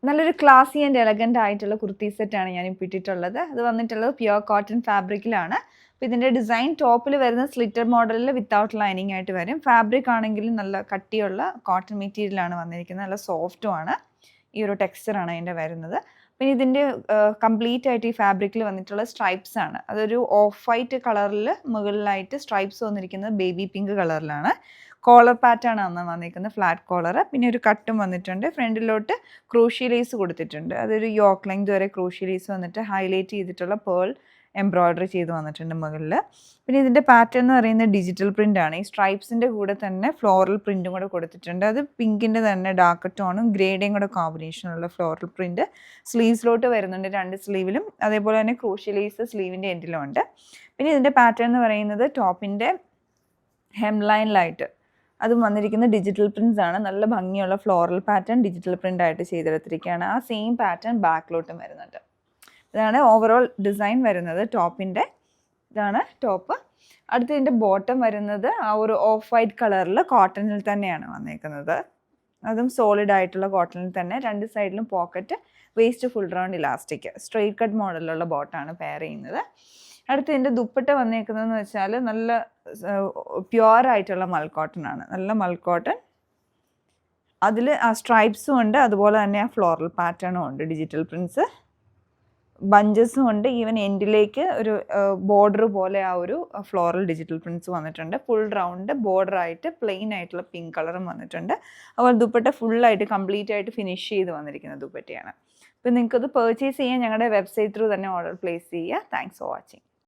നല്ലൊരു ക്ലാസി and elegant ആയിട്ടുള്ള കുർത്തി സെറ്റാണ് ഞാൻ ഇപ്പോൾ ഇട്ടിട്ടുള്ളത്. അത് വന്നിട്ടുള്ളത് പ്യുവർ കോട്ടൺ ഫാബ്രിക്കിലാണ്. അപ്പോൾ ഇതിൻ്റെ ഡിസൈൻ ടോപ്പിൽ വരുന്ന സ്ലിറ്റർ മോഡലിൽ വിത്തൗട്ട് ലൈനിങ് ആയിട്ട് വരും. ഫാബ്രിക് ആണെങ്കിലും നല്ല കട്ടിയുള്ള കോട്ടൺ മെറ്റീരിയലാണ് വന്നിരിക്കുന്നത്. നല്ല സോഫ്റ്റുമാണ്. ഈ ഒരു ടെക്സ്ചറാണ് അതിൻ്റെ വരുന്നത്. പിന്നെ ഇതിൻ്റെ കംപ്ലീറ്റ് ആയിട്ട് ഈ ഫാബ്രിക്കിൽ വന്നിട്ടുള്ള സ്ട്രൈപ്സ് ആണ്. അതൊരു ഓഫ് വൈറ്റ് കളറിൽ മുകളിലായിട്ട് സ്ട്രൈപ്സ് വന്നിരിക്കുന്നത് ബേബി പിങ്ക് കളറിലാണ്. കോളർ പാറ്റേൺ ആണ് വന്നിരിക്കുന്നത്, ഫ്ലാറ്റ് കോളർ. പിന്നെ ഒരു കട്ടും വന്നിട്ടുണ്ട്. ഫ്രണ്ടിലോട്ട് ക്രൂഷി ലേസ് കൊടുത്തിട്ടുണ്ട്. അതൊരു യോക്ക് ലെങ്ത് വരെ ക്രൂഷി ലേസ് വന്നിട്ട് ഹൈലൈറ്റ് ചെയ്തിട്ടുള്ള പേൾ എംബ്രോയ്ഡറി ചെയ്ത് വന്നിട്ടുണ്ട് മുകളിൽ. പിന്നെ ഇതിൻ്റെ പാറ്റേൺ എന്ന് പറയുന്നത് ഡിജിറ്റൽ പ്രിൻ്റ് ആണ്. ഈ സ്ട്രൈപ്സിൻ്റെ കൂടെ തന്നെ ഫ്ലോറൽ പ്രിൻറ്റും കൂടെ കൊടുത്തിട്ടുണ്ട്. അത് പിങ്കിൻ്റെ തന്നെ ഡാർക്ക് ടോണും ഗ്രേഡയും കൂടെ കോമ്പിനേഷനുള്ള ഫ്ലോറൽ പ്രിൻറ്റ് സ്ലീവ്സിലോട്ട് വരുന്നുണ്ട്, 2 സ്ലീവിലും. അതേപോലെ തന്നെ ക്രൂഷി ലേസ് സ്ലീവിൻ്റെ എൻഡിലും ഉണ്ട്. പിന്നെ ഇതിൻ്റെ പാറ്റേൺ എന്ന് പറയുന്നത് ടോപ്പിൻ്റെ ഹെം ലൈനിലായിട്ട് അതും വന്നിരിക്കുന്ന ഡിജിറ്റൽ പ്രിൻറ്റ്സ് ആണ്. നല്ല ഭംഗിയുള്ള ഫ്ലോറൽ പാറ്റേൺ ഡിജിറ്റൽ പ്രിൻ്റ് ആയിട്ട് ചെയ്തെടുത്തിരിക്കുകയാണ്. ആ സെയിം പാറ്റേൺ ബാക്കിലോട്ടും വരുന്നുണ്ട്. ഇതാണ് ഓവറോൾ ഡിസൈൻ വരുന്നത് ടോപ്പിൻ്റെ. ഇതാണ് ടോപ്പ്. അടുത്തതിൻ്റെ ബോട്ടം വരുന്നത് ആ ഒരു ഓഫ് വൈറ്റ് കളറിൽ കോട്ടണിൽ തന്നെയാണ് വന്നിരിക്കുന്നത്. അതും സോളിഡ് ആയിട്ടുള്ള കോട്ടണിൽ തന്നെ. 2 സൈഡിലും pocket, waist full round elastic, straight cut മോഡലുള്ള ബോട്ടാണ് പെയർ ചെയ്യുന്നത്. അടുത്ത് ഇതിൻ്റെ ദുപ്പട്ട വന്നേക്കുന്നതെന്ന് വെച്ചാൽ നല്ല പ്യുവർ ആയിട്ടുള്ള മൽക്കോട്ടൺ ആണ്. നല്ല മൽക്കോട്ടൺ. അതിൽ ആ സ്ട്രൈപ്സും ഉണ്ട്, അതുപോലെ തന്നെ ആ ഫ്ലോറൽ പാറ്റേണും ഉണ്ട്, ഡിജിറ്റൽ പ്രിൻറ്റ്സ് ബഞ്ചസും ഉണ്ട്. ഈവൻ എൻഡിലേക്ക് ഒരു ബോർഡർ പോലെ ആ ഒരു ഫ്ലോറൽ ഡിജിറ്റൽ പ്രിൻറ്റ്സ് വന്നിട്ടുണ്ട്. ഫുൾ റൗണ്ട് ബോർഡറായിട്ട് പ്ലെയിൻ ആയിട്ടുള്ള പിങ്ക് കളറും വന്നിട്ടുണ്ട്. അതുപോലെ ദുപ്പട്ട ഫുള്ളായിട്ട് കംപ്ലീറ്റ് ആയിട്ട് ഫിനിഷ് ചെയ്ത് വന്നിരിക്കുന്ന ദുപ്പട്ടയാണ്. അപ്പോൾ നിങ്ങൾക്കത് പർച്ചേസ് ചെയ്യാൻ ഞങ്ങളുടെ വെബ്സൈറ്റ് ത്രൂ തന്നെ ഓർഡർ പ്ലേസ് ചെയ്യുക. Thanks for watching.